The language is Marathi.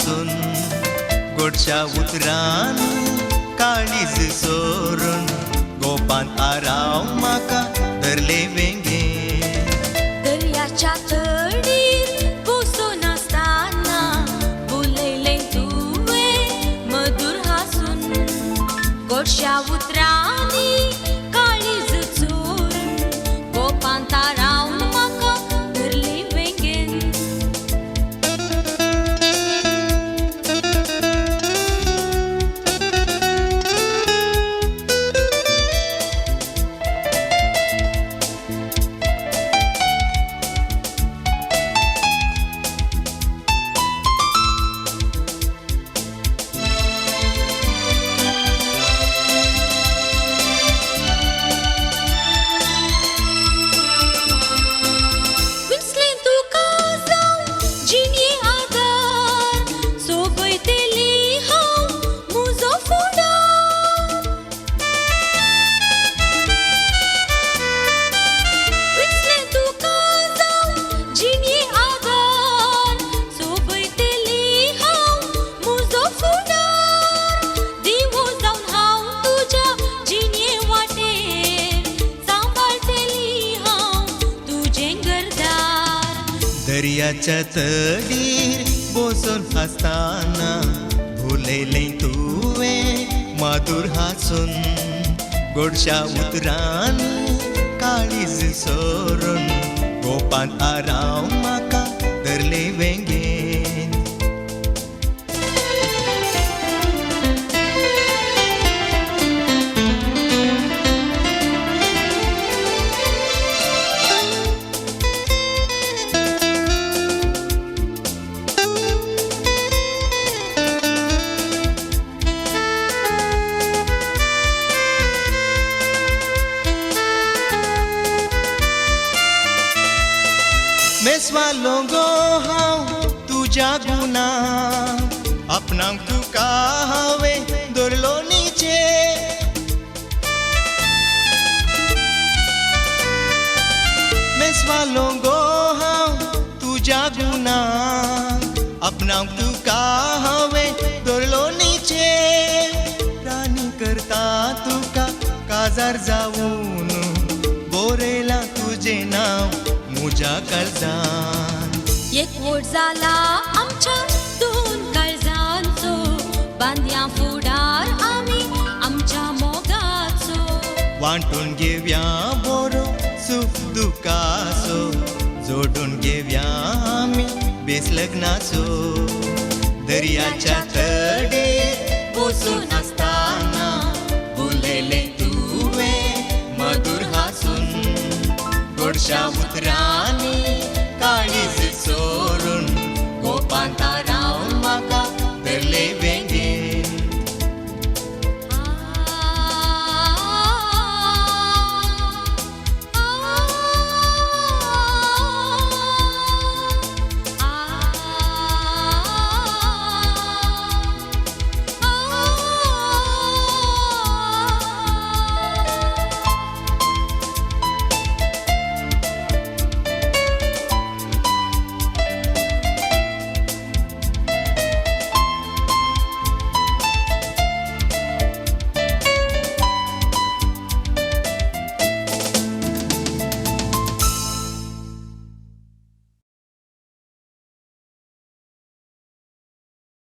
हासून गोडशा उतरान काळीज सोरून गोपान आराव म्हाका धरले वेंगे दर्याच्या तडीर बसून आसतना उलयले तुवें मधुर हासून गोडशा उतरांनी काळीज चोरून गोपान तारावन म्हाका धरले वेंगेन दर्याच्या तडीर बसून हासतना भुलयले तुवें मधुर हासून गोडशा उतरान काळीज सोरून गोपान आराव म्हाका धरले वेंगेन मेसवालो गो हांव तुज्या गुना आपणाक तुका हांवें धरलो नीचे मेसवालो गो हांव तुज्या गुना आपणाक तुका हांवें धरलो नीचे राणी करता तुका काजार जावून बरयलां तुजें नांव म्हज्या काळजान एकवट जाला आमच्या दोन काळजांचो बांदया फुडार आमी आमच्या मोगाचो वांटून घेवया बरो सुख दुखाचो जोडून घेवया आमी बेस लग्नाचो दर्याच्या तडीर बसून आसतना उलयले तुवें मधुर हासून गोडशा उतरांनी